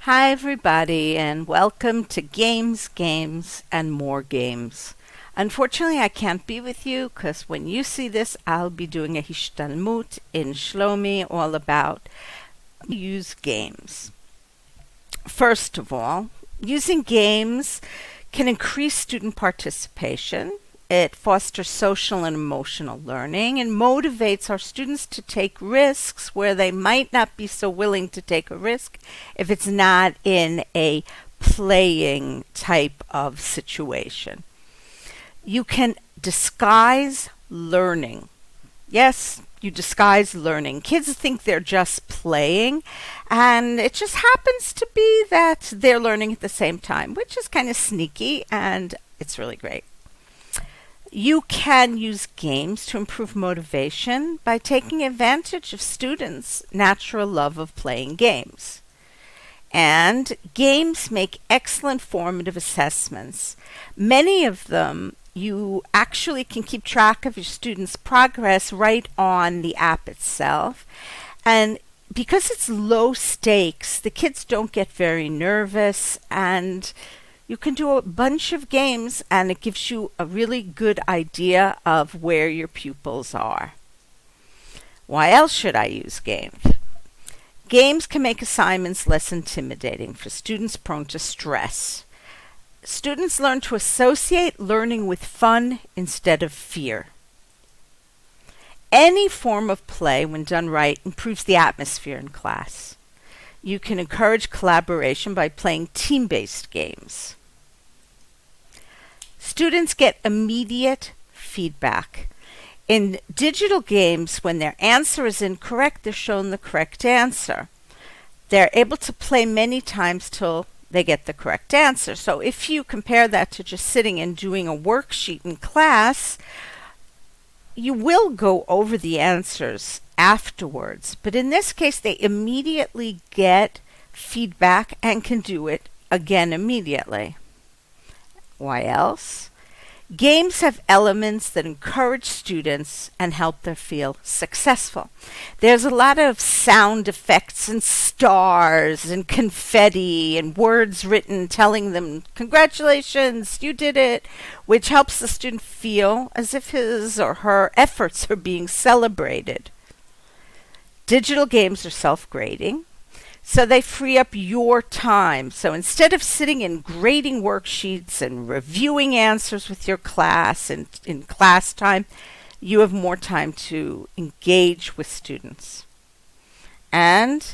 Hi, everybody, and welcome to Games, Games, and More Games. Unfortunately, I can't be with you because when you see this, I'll be doing a Hishtalmut in Shlomi all about use games. First of all, using games can increase student participation. It fosters social and emotional learning and motivates our students to take risks where they might not be so willing to take a risk if it's not in a playing type of situation. You can disguise learning. Yes, you disguise learning. Kids think they're just playing, and it just happens to be that they're learning at the same time, which is kind of sneaky, and it's really great. You can use games to improve motivation by taking advantage of students' natural love of playing games. And games make excellent formative assessments. Many of them you actually can keep track of your students' progress right on the app itself. And because it's low stakes, the kids don't get very nervous, and you can do a bunch of games and it gives you a really good idea of where your pupils are. Why else should I use games? Games can make assignments less intimidating for students prone to stress. Students learn to associate learning with fun instead of fear. Any form of play, when done right, improves the atmosphere in class. You can encourage collaboration by playing team-based games. Students get immediate feedback. In digital games, when their answer is incorrect, they're shown the correct answer. They're able to play many times till they get the correct answer. So if you compare that to just sitting and doing a worksheet in class, you will go over the answers afterwards. But in this case, they immediately get feedback and can do it again immediately. Why else? Games have elements that encourage students and help them feel successful. There's a lot of sound effects and stars and confetti and words written telling them, "Congratulations, you did it," which helps the student feel as if his or her efforts are being celebrated. Digital games are self-grading, so they free up your time. So instead of sitting and grading worksheets and reviewing answers with your class and in class time, you have more time to engage with students. And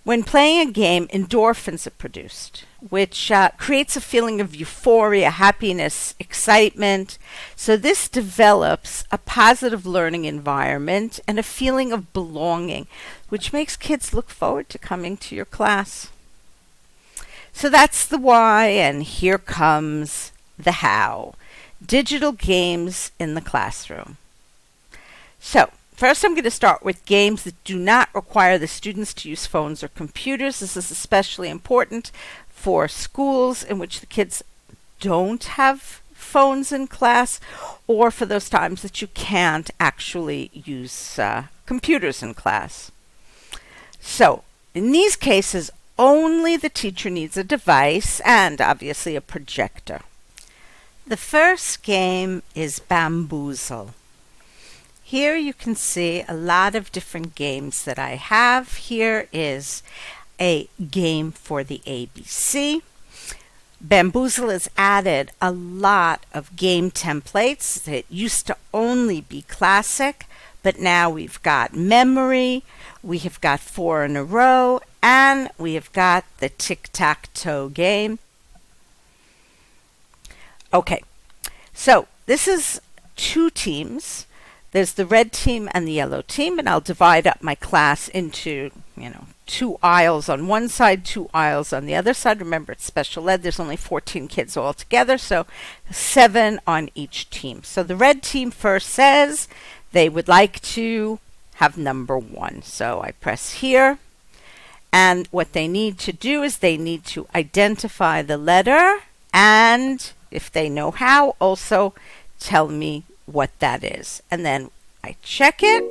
when playing a game, endorphins are produced, which creates a feeling of euphoria, happiness, excitement. So this develops a positive learning environment and a feeling of belonging, which makes kids look forward to coming to your class. So that's the why, and here comes the how. Digital games in the classroom. So first, I'm going to start with games that do not require the students to use phones or computers. This is especially important for schools in which the kids don't have phones in class, or for those times that you can't actually use computers in class. So, in these cases, only the teacher needs a device and obviously a projector. The first game is Bamboozle. Here you can see a lot of different games that I have. Here is a game for the ABC. Bamboozle has added a lot of game templates that used to only be classic, but now we've got memory, we have got 4 in a row, and we have got the tic-tac-toe game. Okay, so this is 2 teams. There's the red team and the yellow team, and I'll divide up my class into, 2 aisles on one side, 2 aisles on the other side. Remember, it's special ed. There's only 14 kids all together, so 7 on each team. So the red team first says they would like to have number 1. So I press here, and what they need to do is they need to identify the letter, and if they know how, also tell me what that is. And then I check it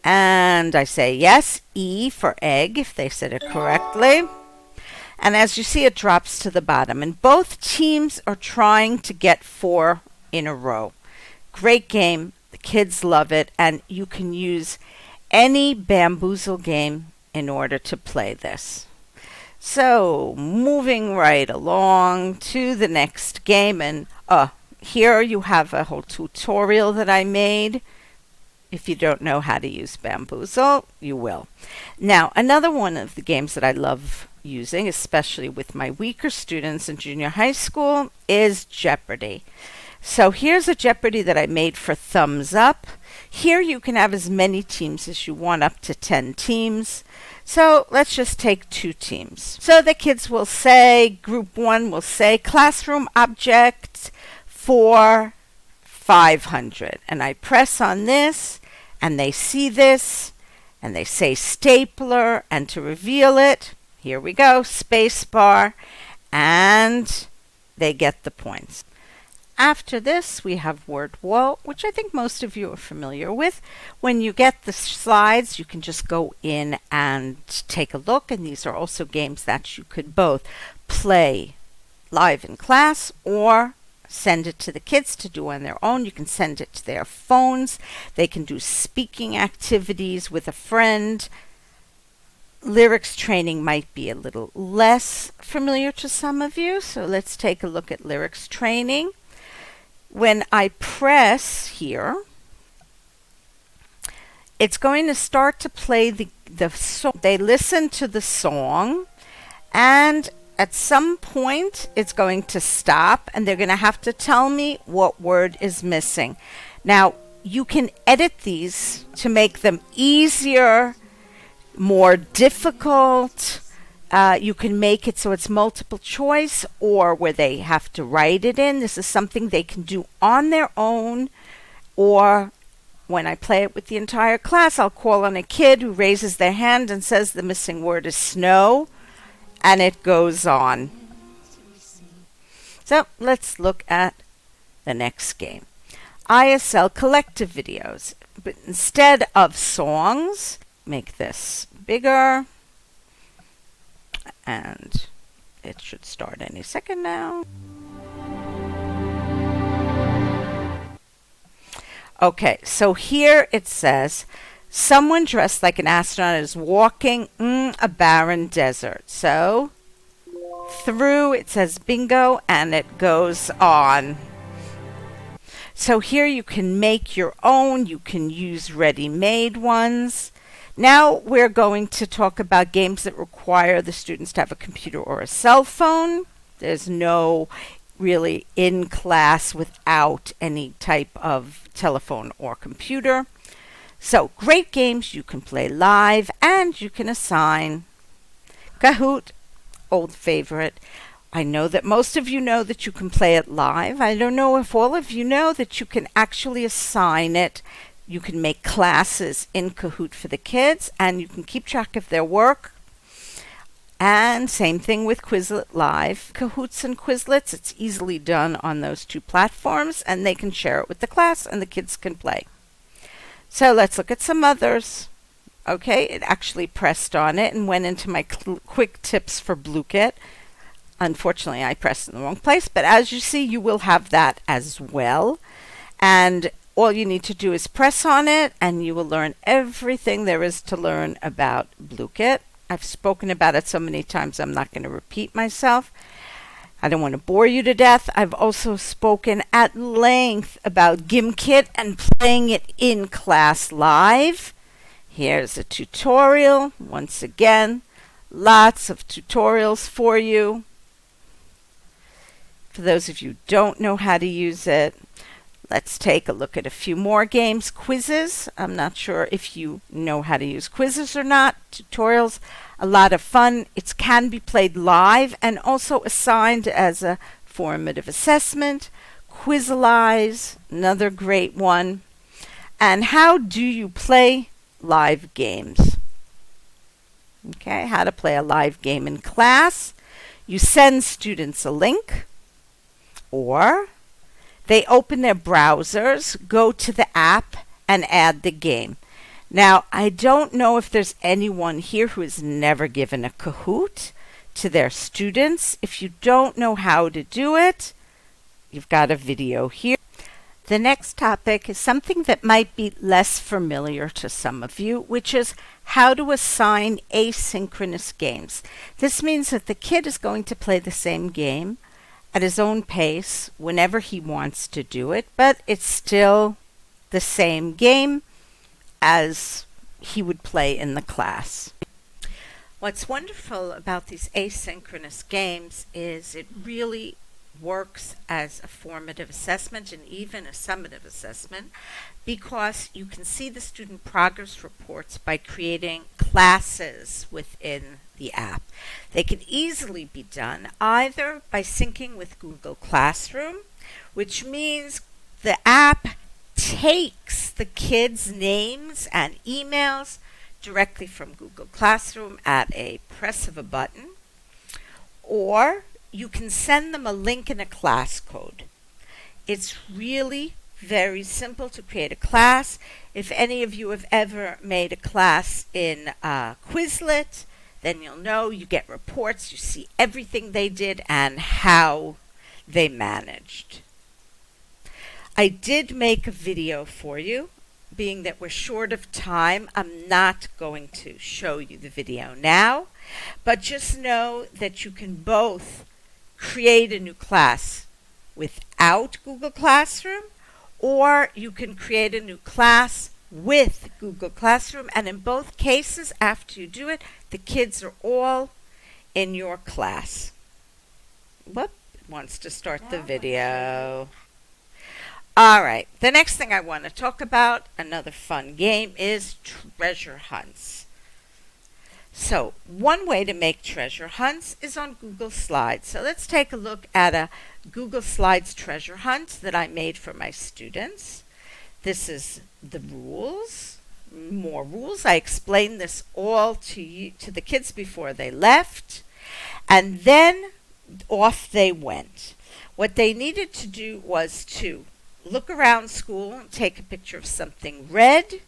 and I say yes, E for egg if they said it correctly. And as you see, it drops to the bottom. And both teams are trying to get 4 in a row. Great game. The kids love it. And you can use any Bamboozle game in order to play this. So, moving right along to the next game. And here you have a whole tutorial that I made. If you don't know how to use Bamboozle, you will. Now, another one of the games that I love using, especially with my weaker students in junior high school, is Jeopardy! So here's a Jeopardy! That I made for Thumbs Up. Here you can have as many teams as you want, up to 10 teams. So let's just take 2 teams. So the kids will say, group 1 will say, classroom object for 500. And I press on this, and they see this, and they say stapler, and to reveal it, here we go, space bar, and they get the points. After this, we have word wall, which I think most of you are familiar with. When you get the slides, you can just go in and take a look, and these are also games that you could both play live in class or send it to the kids to do on their own. You can send it to their phones. They can do speaking activities with a friend. Lyrics training might be a little less familiar to some of you, so let's take a look at lyrics training. When I press here, it's going to start to play the song. They listen to the song, and at some point it's going to stop, and they're going to have to tell me what word is missing. Now, you can edit these to make them easier, more difficult. You can make it so it's multiple choice, or where they have to write it in. This is something they can do on their own, or when I play it with the entire class, I'll call on a kid who raises their hand and says the missing word is snow, and it goes on. So let's look at the next game. ISL collective videos, but instead of songs, make this bigger, and it should start any second now. Okay, so here it says, someone dressed like an astronaut is walking a barren desert. So through, it says bingo, and it goes on. So here you can make your own. You can use ready-made ones. Now we're going to talk about games that require the students to have a computer or a cell phone. There's no really in class without any type of telephone or computer. So great games you can play live, and you can assign. Kahoot, old favorite. I know that most of you know that you can play it live. I don't know if all of you know that you can actually assign it. You can make classes in Kahoot for the kids, and you can keep track of their work. And same thing with Quizlet Live. Kahoots and Quizlets, it's easily done on those 2 platforms, and they can share it with the class, and the kids can play. So let's look at some others. Okay, it actually pressed on it and went into my quick tips for Blooket. Unfortunately, I pressed in the wrong place, but as you see, you will have that as well. And all you need to do is press on it, and you will learn everything there is to learn about Blooket. I've spoken about it so many times, I'm not going to repeat myself. I don't want to bore you to death. I've also spoken at length about Gimkit and playing it in class live. Here's a tutorial. Once again, lots of tutorials for you. For those of you who don't know how to use it, let's take a look at a few more games. Quizzes. I'm not sure if you know how to use quizzes or not. Tutorials, a lot of fun. It can be played live and also assigned as a formative assessment. Quizalize, another great one. And how do you play live games? Okay, how to play a live game in class. You send students a link, or they open their browsers, go to the app, and add the game. Now, I don't know if there's anyone here who has never given a Kahoot to their students. If you don't know how to do it, you've got a video here. The next topic is something that might be less familiar to some of you, which is how to assign asynchronous games. This means that the kid is going to play the same game at his own pace whenever he wants to do it, but it's still the same game as he would play in the class. What's wonderful about these asynchronous games is it really works as a formative assessment and even a summative assessment, because you can see the student progress reports by creating classes within the app. They can easily be done either by syncing with Google Classroom, which means the app takes the kids' names and emails directly from Google Classroom at a press of a button, or you can send them a link and a class code. It's really very simple to create a class. If any of you have ever made a class in Quizlet, then you'll know you get reports, you see everything they did and how they managed. I did make a video for you. Being that we're short of time, I'm not going to show you the video now, but just know that you can both create a new class without Google Classroom, or you can create a new class with Google Classroom, and in both cases, after you do it, the kids are all in your class. Whoop, it wants to start the video. All right, the next thing I want to talk about, another fun game, is treasure hunts. So one way to make treasure hunts is on Google Slides. So let's take a look at a Google Slides treasure hunt that I made for my students. This is the rules, more rules. I explained this all to the kids before they left, and then off they went. What they needed to do was to look around school and take a picture of something red.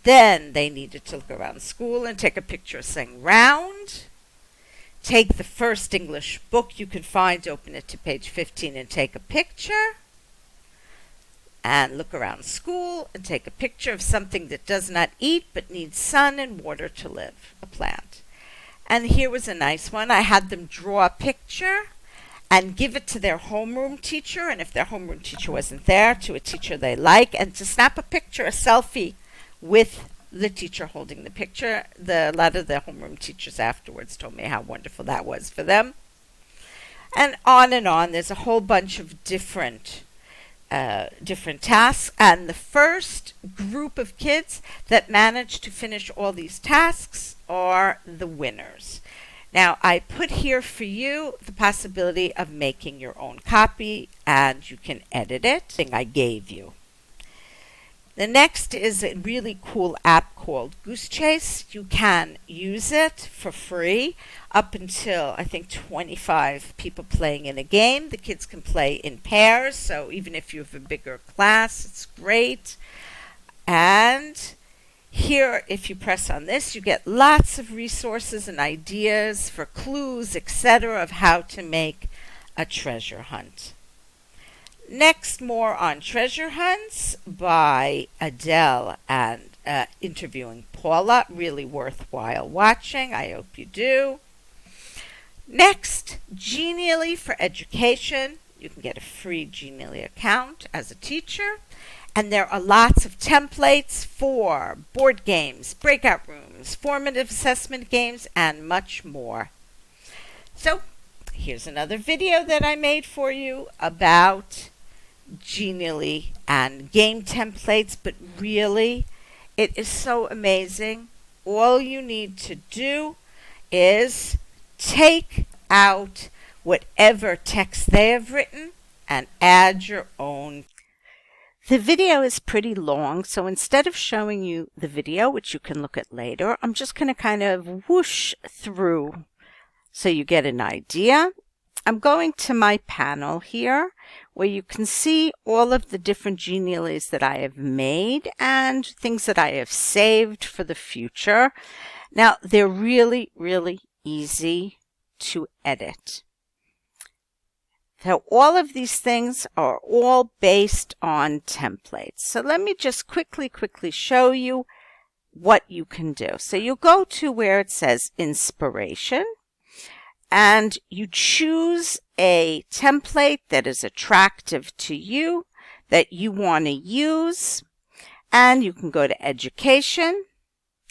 Then they needed to look around school and take a picture of something round. Take the first English book you can find, open it to page 15 and take a picture. And look around school and take a picture of something that does not eat but needs sun and water to live, a plant. And here was a nice one. I had them draw a picture and give it to their homeroom teacher, and if their homeroom teacher wasn't there, to a teacher they like, and to snap a picture, a selfie, with the teacher holding the picture. A lot of the homeroom teachers afterwards told me how wonderful that was for them. And on. There's a whole bunch of different tasks, and the first group of kids that manage to finish all these tasks are the winners. Now, I put here for you the possibility of making your own copy, and you can edit it. Thing I gave you. The next is a really cool app called Goose Chase. You can use it for free up until, I think, 25 people playing in a game. The kids can play in pairs, so even if you have a bigger class, it's great. And here, if you press on this, you get lots of resources and ideas for clues, etc., of how to make a treasure hunt. Next, more on treasure hunts by Adele and interviewing Paula. Really worthwhile watching. I hope you do. Next, Genially for education. You can get a free Genially account as a teacher. And there are lots of templates for board games, breakout rooms, formative assessment games, and much more. So here's another video that I made for you about Genially and game templates, but really, it is so amazing. All you need to do is take out whatever text they have written and add your own. The video is pretty long, so instead of showing you the video, which you can look at later, I'm just going to kind of whoosh through so you get an idea. I'm going to my panel here where you can see all of the different Geniallys that I have made and things that I have saved for the future. Now, they're really, really easy to edit. So all of these things are all based on templates. So let me just quickly show you what you can do. So you go to where it says inspiration, and you choose a template that is attractive to you, that you want to use, and you can go to education,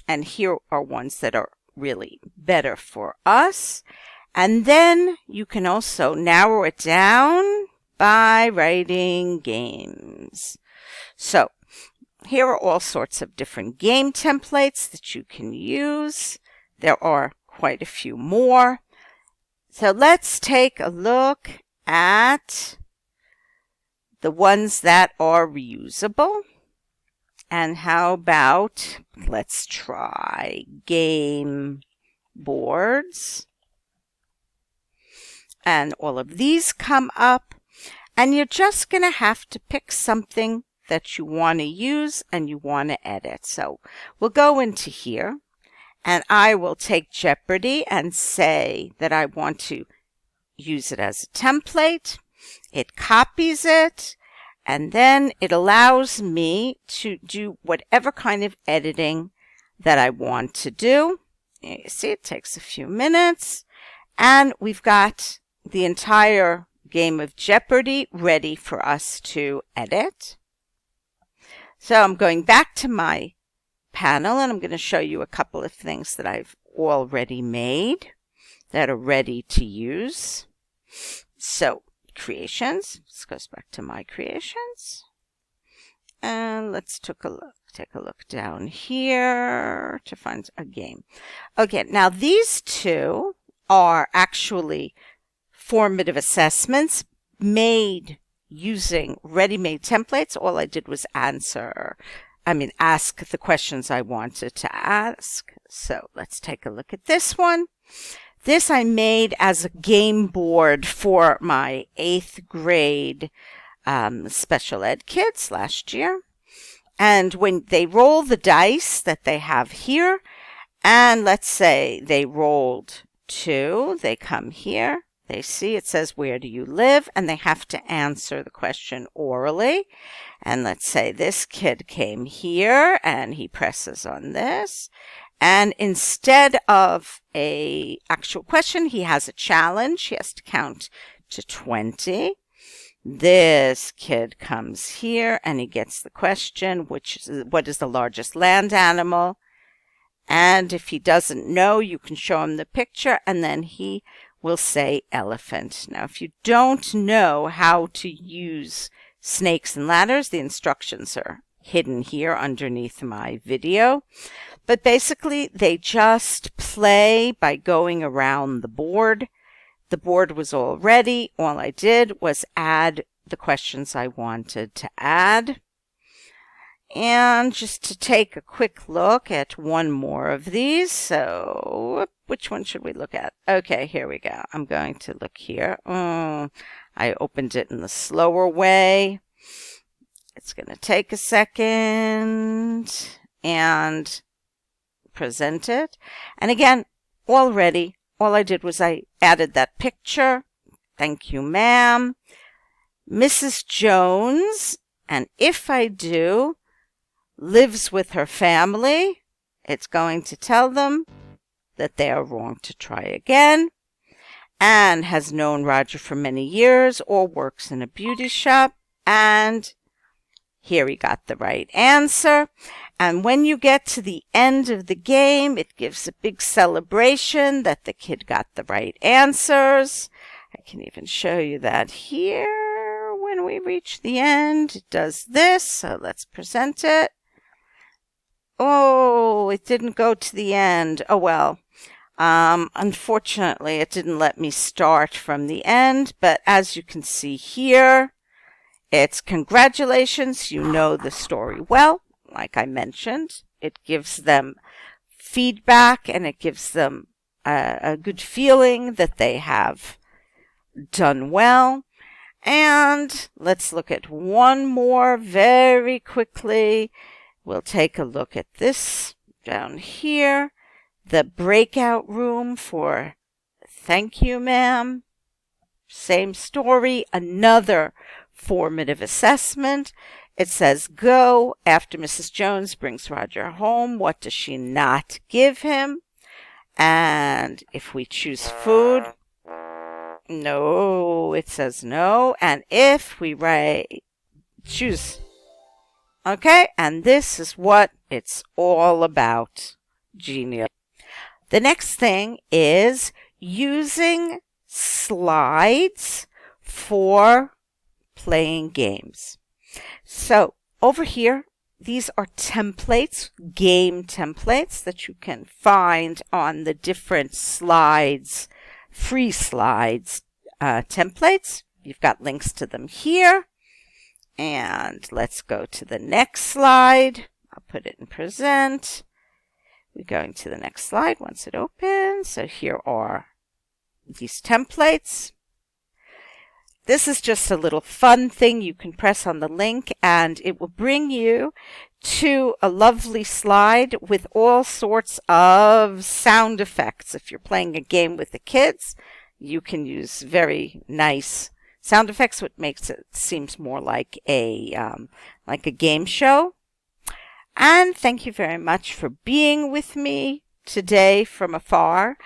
and here are ones that are really better for us. And then you can also narrow it down by writing games. So here are all sorts of different game templates that you can use. There are quite a few more. So let's take a look at the ones that are reusable. And how about, let's try game boards. And all of these come up, and you're just going to have to pick something that you want to use and you want to edit. So we'll go into here, and I will take Jeopardy and say that I want to use it as a template. It copies it, and then it allows me to do whatever kind of editing that I want to do. You see, it takes a few minutes, and we've got the entire game of Jeopardy ready for us to edit. So I'm going back to my panel, and I'm going to show you a couple of things that I've already made that are ready to use. So creations, this goes back to my creations. And let's take a look down here to find a game. Okay, now these two are actually formative assessments made using ready-made templates. All I did was ask the questions I wanted to ask. So let's take a look at this one. This I made as a game board for my 8th grade special ed kids last year. And when they roll the dice that they have here, and let's say they rolled 2, they come here. They see it says, where do you live? And they have to answer the question orally. And let's say this kid came here and he presses on this. And instead of a actual question, he has a challenge. He has to count to 20. This kid comes here and he gets the question, what is the largest land animal? And if he doesn't know, you can show him the picture, and then he will say elephant. Now, if you don't know how to use snakes and ladders, the instructions are hidden here underneath my video. But basically, they just play by going around the board. The board was all ready. All I did was add the questions I wanted to add. And just to take a quick look at one more of these. So which one should we look at? Okay, here we go. I'm going to look here. I opened it in the slower way. It's going to take a second and present it. And again, already, all I did was I added that picture. Thank you, ma'am. Mrs. Jones, and if I do, lives with her family, it's going to tell them that they are wrong to try again. Anne has known Roger for many years or works in a beauty shop. And here he got the right answer. And when you get to the end of the game, it gives a big celebration that the kid got the right answers. I can even show you that here. When we reach the end, it does this. So let's present it. Oh, it didn't go to the end. Oh, well. Unfortunately, it didn't let me start from the end. But as you can see here, it's congratulations. You know the story well. Like I mentioned, it gives them feedback and it gives them a good feeling that they have done well. And let's look at one more very quickly. We'll take a look at this down here. The breakout room for thank you, ma'am. Same story, another formative assessment. It says go after Mrs. Jones brings Roger home. What does she not give him? And if we choose food, no, it says no. And if we choose, okay, and this is what it's all about. Genius. The next thing is using slides for playing games. So over here, these are templates, game templates that you can find on the different slides, free slides templates. You've got links to them here. And let's go to the next slide. I'll put it in present. We're going to the next slide once it opens. So here are these templates. This is just a little fun thing. You can press on the link and it will bring you to a lovely slide with all sorts of sound effects. If you're playing a game with the kids, you can use very nice sound effects, which makes it seems more like a game show. And thank you very much for being with me today from afar.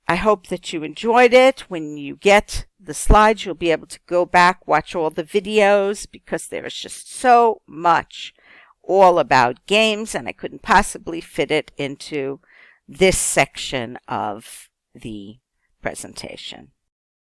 I hope that you enjoyed it. When you get the slides, you'll be able to go back, watch all the videos, because there is just so much all about games, and I couldn't possibly fit it into this section of the presentation.